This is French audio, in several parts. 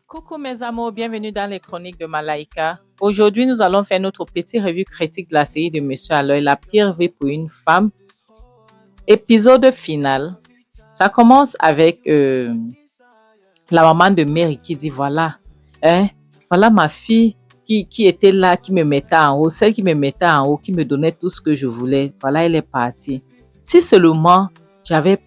Coucou mes amours, bienvenue dans les chroniques de Malaika. Aujourd'hui, nous allons faire notre petite revue critique de la série de Monsieur à l'œil, La pire vie pour une femme. Épisode final. Ça commence avec la maman de Mary qui dit voilà ma fille qui était là, qui me mettait en haut, celle qui me mettait en haut, qui me donnait tout ce que je voulais. Voilà, elle est partie. Si seulement j'avais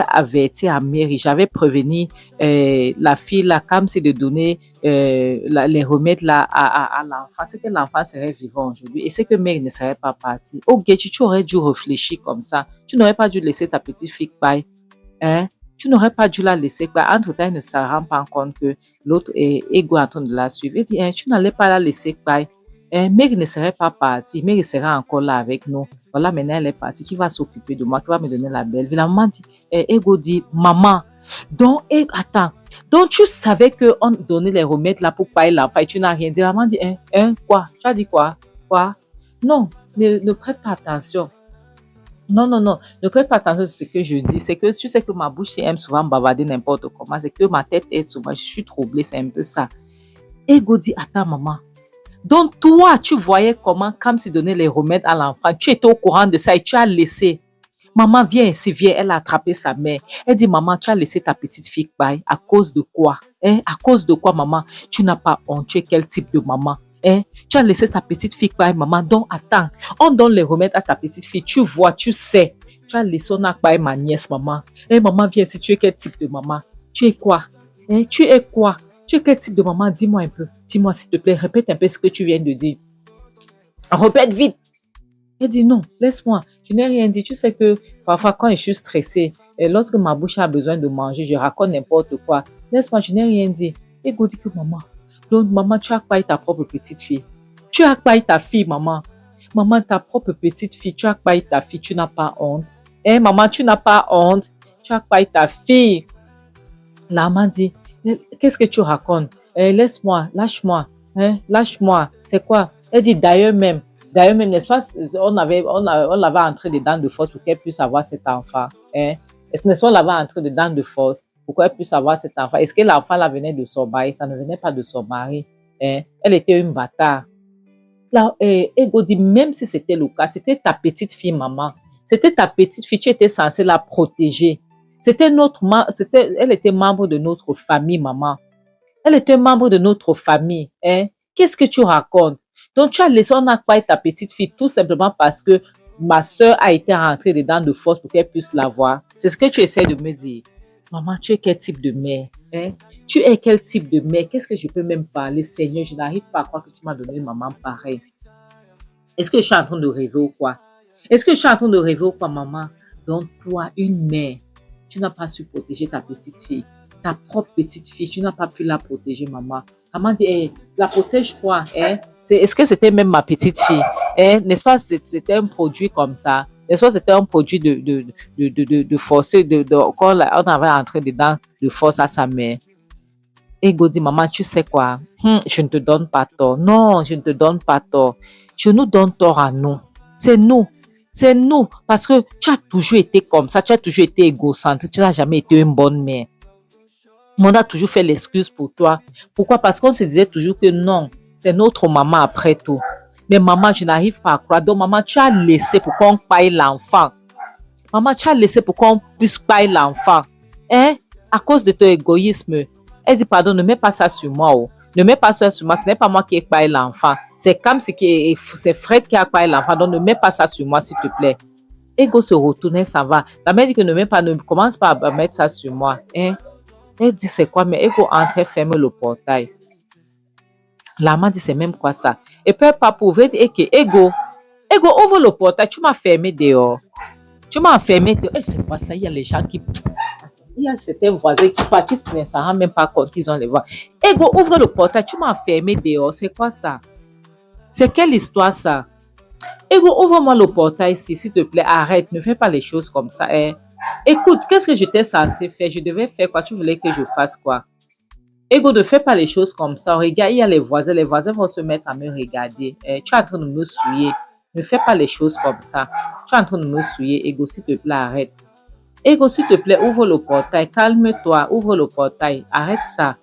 averti à Mary, j'avais prévenu la fille là, comme c'est de donner les remèdes là à l'enfant, c'est que l'enfant serait vivant aujourd'hui et c'est que Mary ne serait pas partie. Ok, tu aurais dû réfléchir comme ça. Tu n'aurais pas dû laisser ta petite fille partir. Tu n'aurais pas dû la laisser. Entre-temps, elle ne se rend pas compte que l'autre est en train de la suivre. Elle dit, tu n'allais pas la laisser partir. Mary ne serait pas partie. Mary sera encore là avec nous. Voilà, maintenant elle est partie. Qui va s'occuper de moi? Qui va me donner la belle vie? La maman dit, Ego dit, maman, donc, attends. Donc, tu savais qu'on donnait les remèdes là pour parler l'enfant et tu n'as rien dit. La maman dit, quoi? Tu as dit quoi? Quoi? Non, ne prête pas attention. Non, ne prête pas attention à ce que je dis. C'est que tu sais que ma bouche aime souvent bavarder n'importe comment. C'est que ma tête est souvent, je suis troublée, c'est un peu ça. Ego dit, attends maman. Donc toi, tu voyais comment, comme si donner les remèdes à l'enfant, tu étais au courant de ça et tu as laissé. Maman, viens ici, viens. Elle a attrapé sa mère. Elle dit, maman, tu as laissé ta petite fille partir. À cause de quoi? À cause de quoi, maman? Tu n'as pas honte. Tu es quel type de maman? Tu as laissé ta petite fille partir, maman. Donc, attends. On donne les remèdes à ta petite fille. Tu vois, tu sais. Tu as laissé on a partir ma nièce, maman. Maman, viens ici. Tu es quel type de maman? Tu es quoi? Tu es quoi? Tu es quel type de maman? Dis-moi un peu. Dis-moi, s'il te plaît. Répète un peu ce que tu viens de dire. Répète vite. Elle dit non, laisse-moi. Je n'ai rien dit. Tu sais que parfois, quand je suis stressée, et lorsque ma bouche a besoin de manger, je raconte n'importe quoi. Laisse-moi, je n'ai rien dit. Et go dit que maman. Donc, maman, tu as pas ta propre petite fille. Tu as pas ta fille, maman. Maman, ta propre petite fille. Tu as pas ta fille. Tu n'as pas honte. Maman, tu n'as pas honte. Tu as pas ta fille. La maman dit, qu'est-ce que tu racontes? Laisse-moi, lâche-moi. Lâche-moi. C'est quoi? Elle dit d'ailleurs même, n'est-ce pas, on l'avait entré dedans de force pour qu'elle puisse avoir cet enfant. N'est-ce pas, on l'avait entré dedans de force pour qu'elle puisse avoir cet enfant. Est-ce que l'enfant là venait de son mari? Ça ne venait pas de son mari. Elle était une bâtarde. Là, Ego dit, même si c'était le cas, c'était ta petite fille, maman. C'était ta petite fille, tu étais censée la protéger. Elle était membre de notre famille, maman. Elle était membre de notre famille. Qu'est-ce que tu racontes? Donc, tu as laissé on n'a pas ta petite fille tout simplement parce que ma soeur a été rentrée dedans de force pour qu'elle puisse la voir. C'est ce que tu essaies de me dire. Maman, tu es quel type de mère? Tu es quel type de mère? Qu'est-ce que je peux même parler? Seigneur, je n'arrive pas à croire que tu m'as donné une maman pareille. Est-ce que je suis en train de rêver ou quoi? Est-ce que je suis en train de rêver ou quoi, maman? Donc, toi, une mère, tu n'as pas su protéger ta petite fille. Ta propre petite fille, tu n'as pas pu la protéger, maman. Maman dit, la protège quoi? Est-ce que c'était même ma petite fille? N'est-ce pas, c'était un produit comme ça? N'est-ce pas, c'était un produit de forcer, quand on avait entré dedans de force à sa mère. Ego dit, maman, tu sais quoi? Je ne te donne pas tort. Non, je ne te donne pas tort. Je nous donne tort à nous. C'est nous. C'est nous. Parce que tu as toujours été comme ça. Tu as toujours été égocentrique. Tu n'as jamais été une bonne mère. On a toujours fait l'excuse pour toi. Pourquoi? Parce qu'on se disait toujours que non, c'est notre maman après tout. Mais maman, je n'arrive pas à croire. Donc, maman, tu as laissé pour qu'on paye l'enfant. Maman, tu as laissé pour qu'on puisse payer l'enfant. À cause de ton égoïsme. Elle dit, pardon, ne mets pas ça sur moi. Oh. Ne mets pas ça sur moi. Ce n'est pas moi qui ai payé l'enfant. C'est comme si c'est Fred qui a payé l'enfant. Donc, ne mets pas ça sur moi, s'il te plaît. Ego se retournait, ça va. La mère dit que ne commence pas à mettre ça sur moi. Elle dit, c'est quoi? Mais Ego entre et ferme le portail. La maman dit, c'est même quoi ça? Et puis, papa pouvait dire, Ego, ouvre le portail. Tu m'as fermé dehors. Tu m'as enfermé dehors. C'est quoi ça? Il y a les gens qui... Il y a certains voisins qui ne s'en rendent même pas compte qu'ils ont les voix. Ego, ouvre le portail. Tu m'as enfermé dehors. C'est quoi ça? C'est quelle histoire ça? Ego, ouvre-moi le portail ici, s'il te plaît. Arrête, ne fais pas les choses comme ça. Écoute, qu'est-ce que j'étais censée faire? Je devais faire quoi? Tu voulais que je fasse quoi? Ego, ne fais pas les choses comme ça. Regarde, il y a les voisins vont se mettre à me regarder. Tu es en train de me souiller. Ne fais pas les choses comme ça. Tu es en train de me souiller. Ego, s'il te plaît, arrête. Ego, s'il te plaît, ouvre le portail. Calme-toi, ouvre le portail. Arrête ça.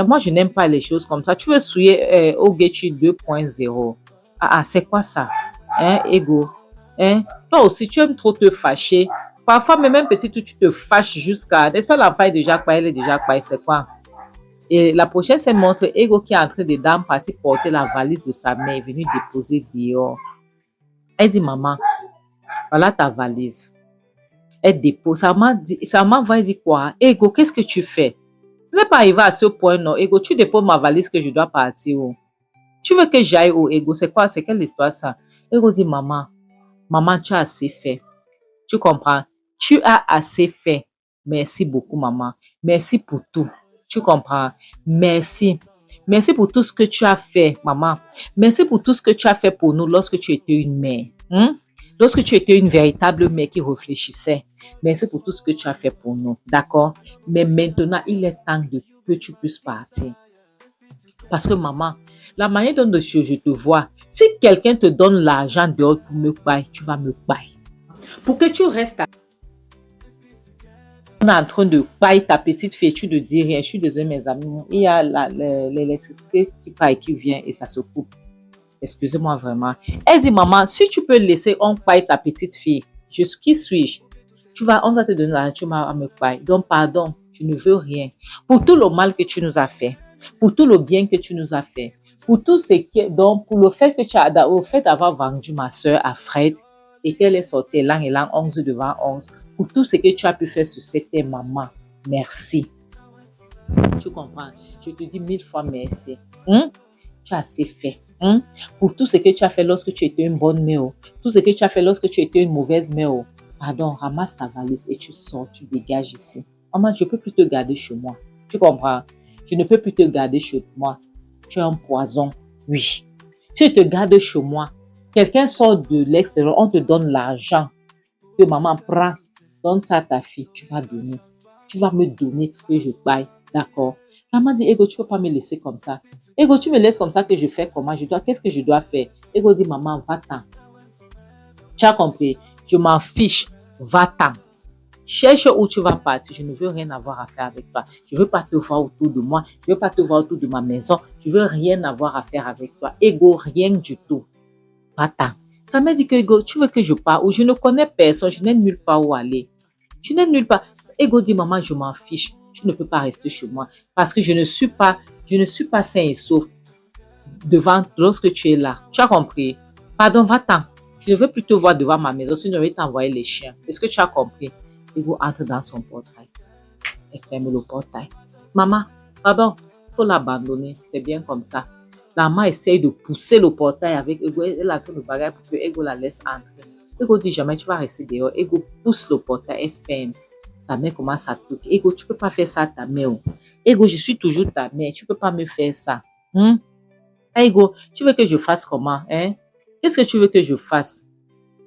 Moi, je n'aime pas les choses comme ça. Tu veux souiller Ogechi 2.0. C'est quoi ça? Ego. Toi aussi, tu aimes trop te fâcher. Parfois, même petit, tu te fâches jusqu'à... N'est-ce pas l'enfant est déjà quoi? Elle est déjà quoi? C'est quoi? Et la prochaine scène montre Ego qui est en train de dans partie porter la valise de sa mère, est venue déposer dehors. Elle dit, maman, voilà ta valise. Elle dépose. Sa maman va dire quoi? Ego, qu'est-ce que tu fais? Ce n'est pas arrivé à ce point, non. Ego, tu déposes ma valise que je dois partir où? Tu veux que j'aille où, Ego? C'est quoi? C'est quelle histoire ça? Ego dit, maman, tu as assez fait. Tu comprends? Tu as assez fait. Merci beaucoup, maman. Merci pour tout. Tu comprends? Merci. Merci pour tout ce que tu as fait, maman. Merci pour tout ce que tu as fait pour nous lorsque tu étais une mère. Lorsque tu étais une véritable mère qui réfléchissait. Merci pour tout ce que tu as fait pour nous. D'accord? Mais maintenant, il est temps que tu puisses partir. Parce que maman, la manière dont je te vois, si quelqu'un te donne l'argent dehors pour me payer, tu vas me payer. Pour que tu restes en train de pailler ta petite fille, tu ne dis rien. Je suis désolée, mes amis. Il y a l'électricité qui paye, qui vient et ça se coupe. Excusez-moi vraiment. Elle dit, maman, si tu peux laisser, on paille ta petite fille. Qui suis-je? On va te donner l'argent, tu vas me payer. Donc, pardon, je ne veux rien. Pour tout le mal que tu nous as fait, pour tout le bien que tu nous as fait, pour tout ce que, donc, pour le fait que tu as, au fait d'avoir vendu ma soeur à Fred et qu'elle est sortie l'an et l'an 11 devant 11, pour tout ce que tu as pu faire sur cette maman, merci. Tu comprends? Je te dis 1000 fois merci. Tu as assez fait. Pour tout ce que tu as fait lorsque tu étais une bonne mère, tout ce que tu as fait lorsque tu étais une mauvaise mère, pardon, ramasse ta valise et tu sors, tu dégages ici. Maman, je ne peux plus te garder chez moi. Tu comprends? Je ne peux plus te garder chez moi. Tu es un poison. Oui. Si je te garde chez moi, quelqu'un sort de l'extérieur, on te donne l'argent que maman prend, donne ça à ta fille, tu vas donner. Tu vas me donner que je paye. D'accord? Maman dit, Ego, tu ne peux pas me laisser comme ça. Ego, tu me laisses comme ça que je fais comment? Qu'est-ce que je dois faire? Ego dit, maman, va-t'en. Tu as compris? Je m'en fiche. Va-t'en. Cherche où tu vas partir. Je ne veux rien avoir à faire avec toi. Je ne veux pas te voir autour de moi. Je ne veux pas te voir autour de ma maison. Je ne veux rien avoir à faire avec toi. Ego, rien du tout. Va-t'en. Ça m'a dit que Ego, tu veux que je parte où je ne connais personne. Je n'ai nulle part où aller. Je n'ai nulle part. Ego dit, maman, je m'en fiche. Tu ne peux pas rester chez moi parce que je ne suis pas sain et sauf devant lorsque tu es là. Tu as compris? Pardon, va-t'en. Je ne veux plus te voir devant ma maison, sinon je vais t'envoyer les chiens. Est-ce que tu as compris? Ego entre dans son portail. Elle ferme le portail. Maman, pardon, il faut l'abandonner. C'est bien comme ça. La maman essaye de pousser le portail avec Ego. Elle a fait le bagage pour que Ego la laisse entrer. Ego dit jamais tu vas rester dehors. Ego pousse le portail et ferme. Sa mère commence à toquer. Ego, tu ne peux pas faire ça à ta mère. Ego, je suis toujours ta mère. Tu ne peux pas me faire ça. Ego, tu veux que je fasse comment? Qu'est-ce que tu veux que je fasse?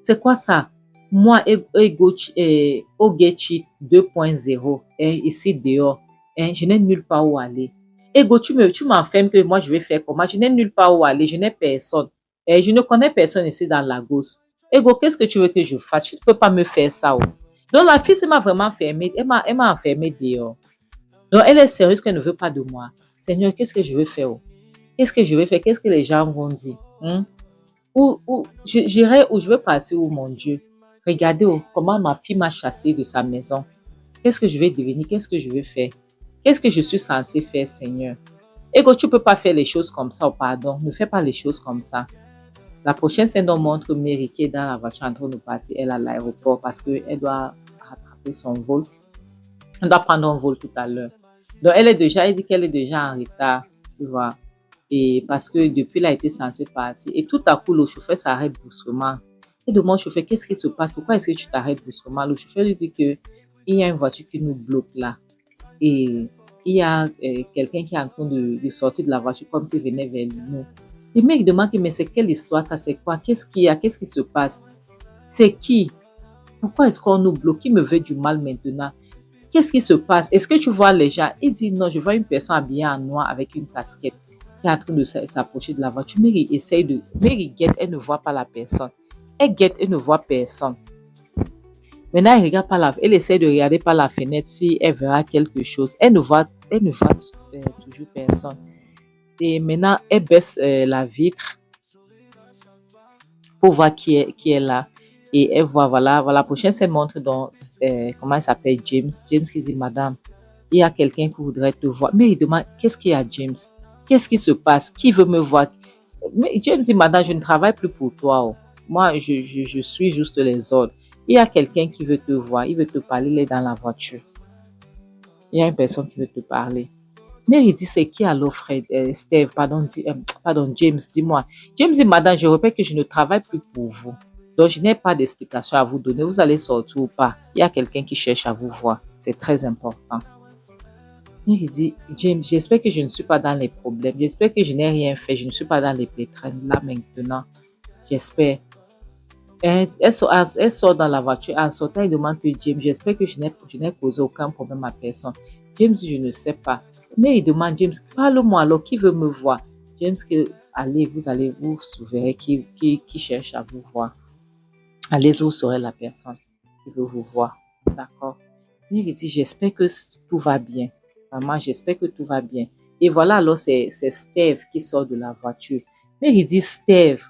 C'est quoi ça? Moi, Ogechi 2.0, ici dehors, je n'ai nulle part où aller. Ego, tu m'enfermes que moi je vais faire comment? Je n'ai nulle part où aller, je n'ai personne. Je ne connais personne ici dans Lagos. Ego, qu'est-ce que tu veux que je fasse? Tu ne peux pas me faire ça. Donc la fille m'a vraiment enfermée, elle m'a enfermée dehors. Donc elle est sérieuse qu'elle ne veut pas de moi. Seigneur, qu'est-ce que je veux faire? Qu'est-ce que je vais faire? Qu'est-ce que les gens vont dire? J'irai où je veux partir où, mon Dieu? Regardez comment ma fille m'a chassée de sa maison. Qu'est-ce que je vais devenir? Qu'est-ce que je vais faire? Qu'est-ce que je suis censée faire, Seigneur? Ego, tu ne peux pas faire les choses comme ça, pardon. Ne fais pas les choses comme ça. La prochaine scène nous montre Mary qui est dans la voiture en train de partir. Elle est à l'aéroport parce qu'elle doit rattraper son vol. Elle doit prendre un vol tout à l'heure. Donc, elle dit qu'elle est déjà en retard, tu vois. Et parce que depuis, elle a été censée partir. Et tout à coup, le chauffeur s'arrête brusquement. Il demande au chauffeur, qu'est-ce qui se passe? Pourquoi est-ce que tu t'arrêtes brusquement? Le chauffeur lui dit qu'il y a une voiture qui nous bloque là. Et il y a quelqu'un qui est en train de sortir de la voiture comme s'il venait vers nous. Le mec demande, mais c'est quelle histoire ça? C'est quoi? Qu'est-ce qu'il y a? Qu'est-ce qui se passe? C'est qui? Pourquoi est-ce qu'on nous bloque? Qui me veut du mal maintenant? Qu'est-ce qui se passe? Est-ce que tu vois les gens? Il dit non, je vois une personne habillée en noir avec une casquette qui est en train de s'approcher de la voiture. Mary guette, elle ne voit pas la personne. Elle guette, elle ne voit personne. Maintenant, elle essaie de regarder par la fenêtre si elle verra quelque chose. Elle ne voit toujours personne. Et maintenant, elle baisse la vitre pour voir qui est là. Et elle voit, voilà, la prochaine scène montre donc, comment elle s'appelle, James. James qui dit, Madame, il y a quelqu'un qui voudrait te voir. Mais il demande, qu'est-ce qu'il y a, James? Qu'est-ce qui se passe? Qui veut me voir? Mais James dit, Madame, je ne travaille plus pour toi. Oh. Moi, je suis juste les ordres. Il y a quelqu'un qui veut te voir. Il veut te parler, il est dans la voiture. Il y a une personne qui veut te parler. Mais il dit, c'est qui alors, Fred, Steve, pardon, James, dis-moi. James dit, Madame, je répète que je ne travaille plus pour vous. Donc, je n'ai pas d'explication à vous donner. Vous allez sortir ou pas. Il y a quelqu'un qui cherche à vous voir. C'est très important. Il dit, James, j'espère que je ne suis pas dans les problèmes. J'espère que je n'ai rien fait. Je ne suis pas dans les pétrins là maintenant. J'espère. Elle sort dans la voiture. En sortant, elle demande que James, j'espère que je n'ai causé aucun problème à personne. James, je ne sais pas. Mais il demande, James, parle-moi alors, qui veut me voir? James, allez, vous verrez qui cherche à vous voir. Allez, vous saurez la personne qui veut vous voir. D'accord. Mais il dit, j'espère que tout va bien. Vraiment, j'espère que tout va bien. Et voilà, alors c'est Steve qui sort de la voiture. Mais il dit, Steve,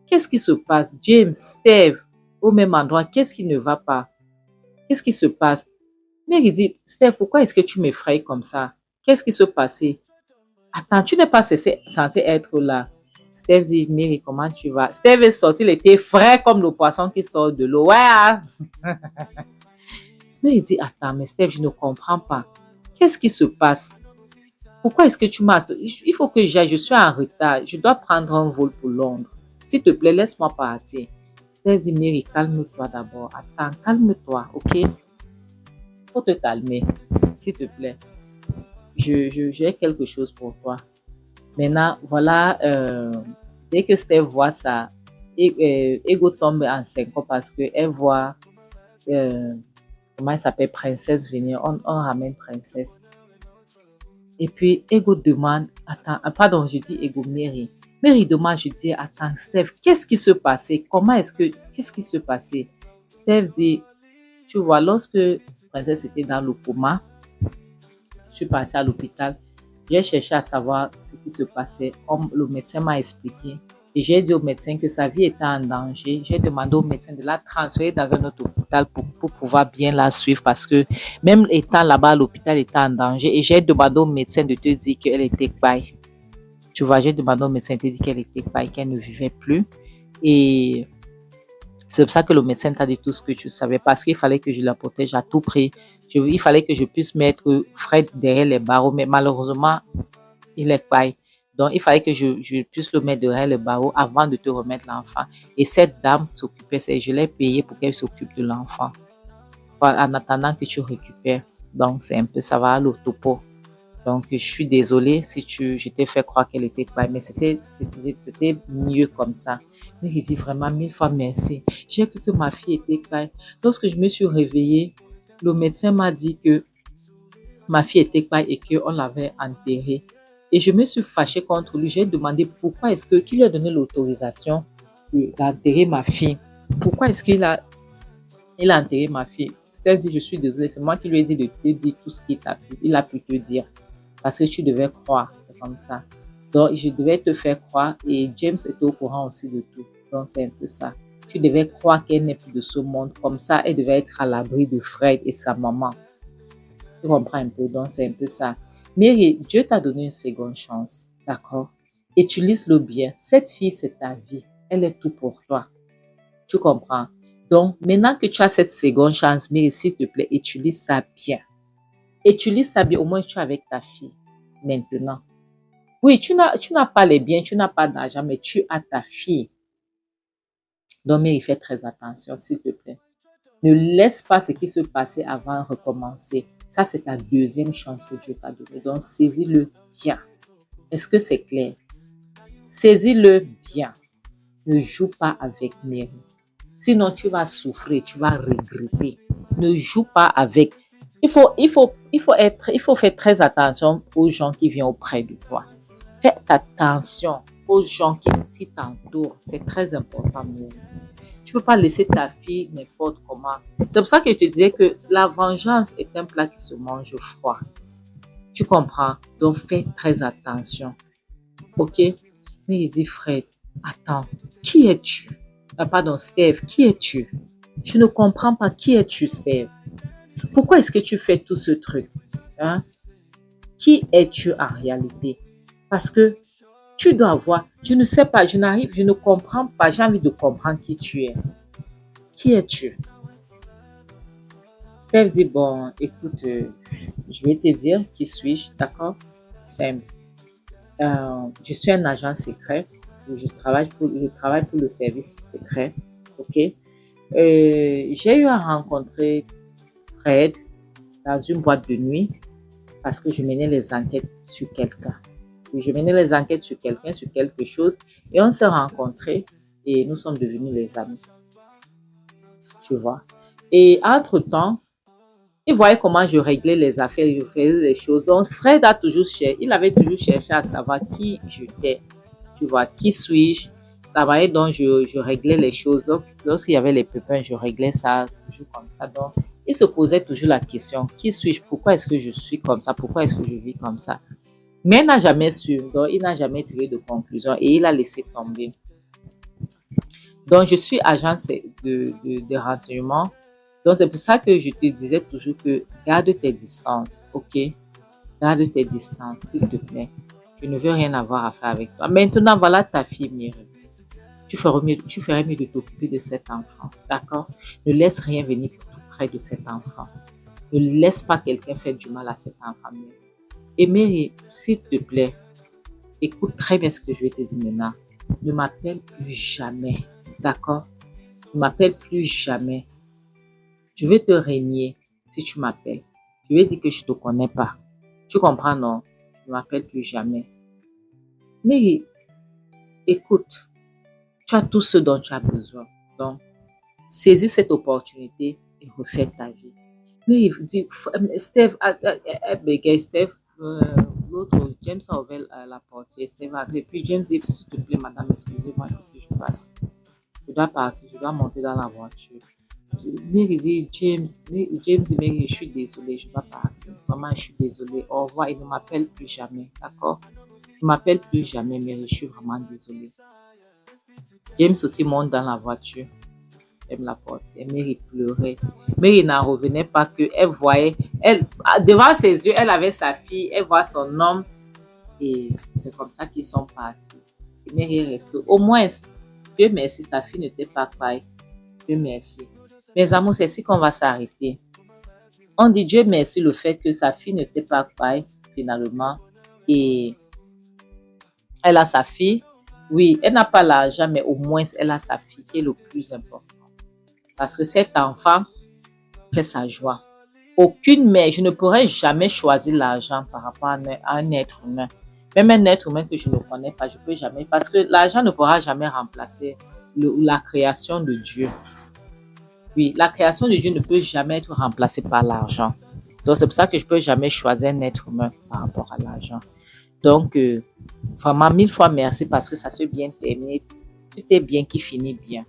qu'est-ce qui se passe? James, Steve, au même endroit, qu'est-ce qui ne va pas? Qu'est-ce qui se passe? Mais il dit, Steve, pourquoi est-ce que tu m'effraies comme ça? Qu'est-ce qui se passait? Attends, tu n'es pas censé être là. Steve dit, Mary, comment tu vas? Steve est sorti, il était frais comme le poisson qui sort de l'eau. Ouais, hein? Mais il dit, attends, mais Steve, je ne comprends pas. Qu'est-ce qui se passe? Pourquoi est-ce que tu m'as... Il faut que j'aille, je suis en retard. Je dois prendre un vol pour Londres. S'il te plaît, laisse-moi partir. Steve dit, Mary, calme-toi d'abord. Attends, calme-toi, ok? Faut te calmer, s'il te plaît. J'ai quelque chose pour toi. Maintenant, voilà, dès que Steve voit ça, Ego tombe en syncope parce qu'elle voit, comment elle s'appelle, Princesse venir. On ramène Princesse. Et puis, Ego demande, attends, pardon, je dis Ego, Mary. Mary demande, je dis, attends, Steve, qu'est-ce qui se passait? Qu'est-ce qui se passait? Steve dit, tu vois, lorsque Princesse était dans le coma, je suis partie à l'hôpital, j'ai cherché à savoir ce qui se passait, comme le médecin m'a expliqué. Et j'ai dit au médecin que sa vie était en danger. J'ai demandé au médecin de la transférer dans un autre hôpital pour pouvoir bien la suivre parce que même étant là-bas, l'hôpital était en danger. Et j'ai demandé au médecin de te dire qu'elle était paille. Tu vois, j'ai demandé au médecin de te dire qu'elle était paille, qu'elle ne vivait plus. Et c'est pour ça que le médecin t'a dit tout ce que tu savais parce qu'il fallait que je la protège à tout prix. Il fallait que je puisse mettre Fred derrière les barreaux, mais malheureusement, il est paille. Donc, il fallait que je puisse le mettre derrière le barreau avant de te remettre l'enfant. Et cette dame s'occupait, je l'ai payée pour qu'elle s'occupe de l'enfant. En attendant que tu récupères. Donc, c'est un peu, ça va à l'autopo. Donc, je suis désolée si je t'ai fait croire qu'elle était paille, mais c'était mieux comme ça. Mais il dit vraiment 1000 fois merci. J'ai cru que ma fille était paille. Lorsque je me suis réveillée, le médecin m'a dit que ma fille était paille et qu'on l'avait enterrée. Et je me suis fâchée contre lui. J'ai demandé pourquoi est-ce qui lui a donné l'autorisation d'enterrer ma fille. Pourquoi est-ce qu'il a enterré ma fille? Steph dit, je suis désolée, c'est moi qui lui ai dit de te dire tout ce qu'il a pu te dire. Parce que tu devais croire, c'est comme ça. Donc, je devais te faire croire et James était au courant aussi de tout. Donc, c'est un peu ça. Tu devais croire qu'elle n'est plus de ce monde. Comme ça, elle devait être à l'abri de Fred et sa maman. Tu comprends un peu, donc c'est un peu ça. Mais Dieu t'a donné une seconde chance, d'accord? Utilise-le bien. Cette fille, c'est ta vie. Elle est tout pour toi. Tu comprends? Donc, maintenant que tu as cette seconde chance, mais s'il te plaît, utilise ça bien. Utilise ça bien, au moins tu es avec ta fille. Maintenant. Oui, tu n'as pas les biens, tu n'as pas d'argent, mais tu as ta fille. Donc, mais fais très attention, s'il te plaît. Ne laisse pas ce qui se passait avant recommencer. Ça, c'est ta deuxième chance que Dieu t'a donnée. Donc, saisis-le bien. Est-ce que c'est clair? Saisis-le bien. Ne joue pas avec Mary. Sinon, tu vas souffrir, tu vas regretter. Ne joue pas avec. Il faut faire très attention aux gens qui viennent auprès de toi. Fais attention aux gens qui t'entourent. C'est très important, Mary. Tu ne peux pas laisser ta fille n'importe comment. C'est pour ça que je te disais que la vengeance est un plat qui se mange froid. Tu comprends? Donc, fais très attention. OK? Mais il dit, Fred, attends, qui es-tu? Ah, pardon, Steve, qui es-tu? Je ne comprends pas. Qui es-tu, Steve? Pourquoi est-ce que tu fais tout ce truc? Hein? Qui es-tu en réalité? Parce que tu dois avoir, je ne sais pas, je ne comprends pas, j'ai envie de comprendre qui tu es. Qui es-tu? Steve dit, bon, écoute, je vais te dire qui suis-je, d'accord? Simple. Je suis un agent secret. Je travaille pour le service secret. OK? J'ai eu à rencontrer Fred dans une boîte de nuit parce que je menais les enquêtes sur quelqu'un. Je menais les enquêtes sur quelqu'un, sur quelque chose, et on s'est rencontrés et nous sommes devenus les amis. Tu vois? Et entre-temps, il voyait comment je réglais les affaires, je faisais des choses. Donc, Fred il avait toujours cherché à savoir qui j'étais. Tu vois, qui suis-je? La manière dont je réglais les choses. Lorsqu'il y avait les pépins, je réglais ça toujours comme ça. Donc, il se posait toujours la question, qui suis-je? Pourquoi est-ce que je suis comme ça? Pourquoi est-ce que je vis comme ça? Mais il n'a jamais su. Donc, il n'a jamais tiré de conclusion et il a laissé tomber. Donc, je suis agent de renseignement. Donc, c'est pour ça que je te disais toujours que garde tes distances, ok? Garde tes distances, s'il te plaît. Je ne veux rien avoir à faire avec toi. Maintenant, voilà ta fille, Myriam. Tu ferais mieux de t'occuper de cet enfant, d'accord? Ne laisse rien venir tout près de cet enfant. Ne laisse pas quelqu'un faire du mal à cet enfant, Myriam. Et Myriam, s'il te plaît, écoute très bien ce que je vais te dire maintenant. Ne m'appelle plus jamais, d'accord? Ne m'appelle plus jamais. Je vais te régner si tu m'appelles. Je vais dire que je ne te connais pas. Tu comprends, non? Tu ne m'appelles plus jamais. Mais écoute, tu as tout ce dont tu as besoin. Donc, saisis cette opportunité et refais ta vie. Mais il dit, Steve, Steve, l'autre, James a ouvert la porte. Steve a entré. Puis James dit, s'il te plaît, madame, excusez-moi, il faut que je passe. Je dois partir, je dois monter dans la voiture. Mary dit, James, Mary, je suis désolée, je dois partir. Maman, je suis désolée. Au revoir, il ne m'appelle plus jamais, d'accord? Il ne m'appelle plus jamais, Mary, je suis vraiment désolée. James aussi monte dans la voiture. Elle me la porte. Et Mary pleurait. Mary n'en revenait pas que elle voyait, devant ses yeux, elle avait sa fille, elle voit son homme. Et c'est comme ça qu'ils sont partis. Et Mary est restée. Au moins, Dieu merci, sa fille n'était pas pareille. Dieu merci. Mes amours, c'est ici qu'on va s'arrêter. On dit Dieu merci le fait que sa fille n'était pas pareille finalement. Et elle a sa fille. Oui, elle n'a pas l'argent, mais au moins elle a sa fille qui est le plus important. Parce que cet enfant fait sa joie. Aucune mère, je ne pourrais jamais choisir l'argent par rapport à un être humain. Même un être humain que je ne connais pas, je ne peux jamais. Parce que l'argent ne pourra jamais remplacer la création de Dieu. Oui, la création de Dieu ne peut jamais être remplacée par l'argent. Donc, c'est pour ça que je ne peux jamais choisir un être humain par rapport à l'argent. Donc, vraiment, 1000 fois merci parce que ça s'est bien terminé. Tout est bien qui finit bien.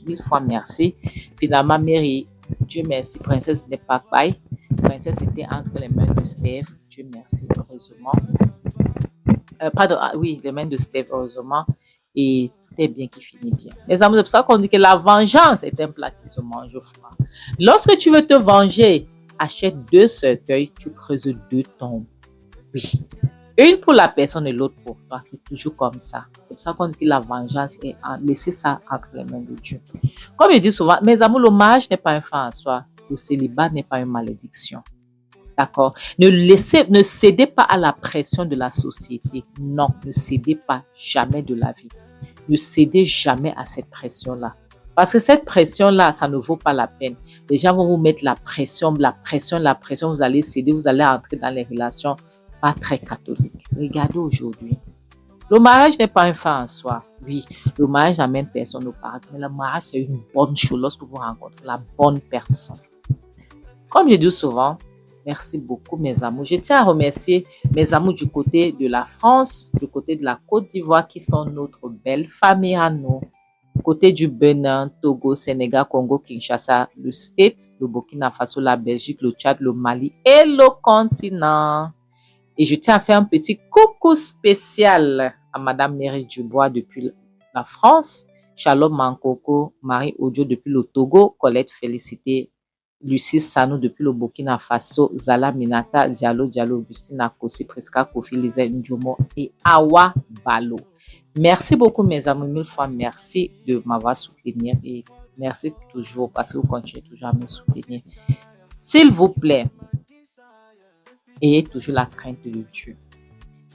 1000 fois merci. Finalement, Mary, Dieu merci, princesse n'est pas paille. Princesse était entre les mains de Steve. Dieu merci, heureusement. Pardon, oui, les mains de Steve, heureusement. Et tout est bien qui finit bien. Les amis, c'est pour ça qu'on dit que la vengeance est un plat qui se mange froid. Lorsque tu veux te venger, achète 2 cercueils, tu creuses 2 tombes. Oui. Une pour la personne et l'autre pour toi. C'est toujours comme ça. C'est pour ça qu'on dit que la vengeance est laisser ça entre les mains de Dieu. Comme je dis souvent, mes amours, le mariage n'est pas un fin en soi. Le célibat n'est pas une malédiction. D'accord? Ne cédez pas à la pression de la société. Non, ne cédez pas jamais de la vie. Ne cédez jamais à cette pression-là. Parce que cette pression-là, ça ne vaut pas la peine. Les gens vont vous mettre la pression. Vous allez céder, vous allez entrer dans les relations pas très catholiques. Regardez aujourd'hui. Le mariage n'est pas un fait en soi. Oui, le mariage n'amène personne au paradis. Mais le mariage, c'est une bonne chose lorsque vous rencontrez la bonne personne. Comme je dis souvent, merci beaucoup mes amours. Je tiens à remercier mes amours du côté de la France, du côté de la Côte d'Ivoire qui sont notre belle famille à nous. Côté du Bénin, Togo, Sénégal, Congo, Kinshasa, le State, le Burkina Faso, la Belgique, le Tchad, le Mali et le continent. Et je tiens à faire un petit coucou spécial à Madame Néry Dubois depuis la France, Charlotte Mankoko, Marie Odio depuis le Togo, Colette Félicité, Lucie Sanou depuis le Burkina Faso, Zala Minata, Diallo, Augustine Akosi, Priska Kofi, Lisa Ndjomo et Awa Balo. Merci beaucoup mes amis, mille fois merci de m'avoir soutenu et merci toujours parce que vous continuez toujours à me soutenir. S'il vous plaît, ayez toujours la crainte de Dieu.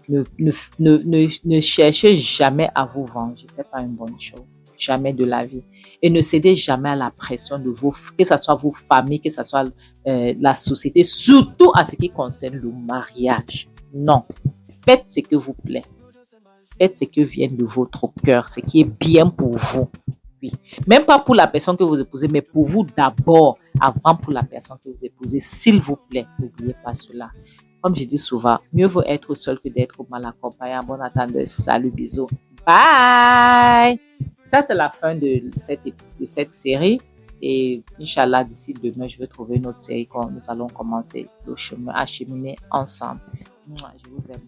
Ne cherchez jamais à vous venger, ce n'est pas une bonne chose. Jamais de la vie. Et ne cédez jamais à la pression de que ce soit vos familles, que ce soit la société, surtout à ce qui concerne le mariage. Non. Faites ce que vous plaît. Faites ce qui vient de votre cœur, ce qui est bien pour vous. Oui. Même pas pour la personne que vous épousez, mais pour vous d'abord, avant pour la personne que vous épousez. S'il vous plaît, n'oubliez pas cela. Comme je dis souvent, mieux vaut être seul que d'être mal accompagné. En bon attendant, salut, bisous. Bye! Ça, c'est la fin de cette série. Et Inch'Allah, d'ici demain, je vais trouver une autre série quand nous allons commencer le chemin à cheminer ensemble. Je vous aime.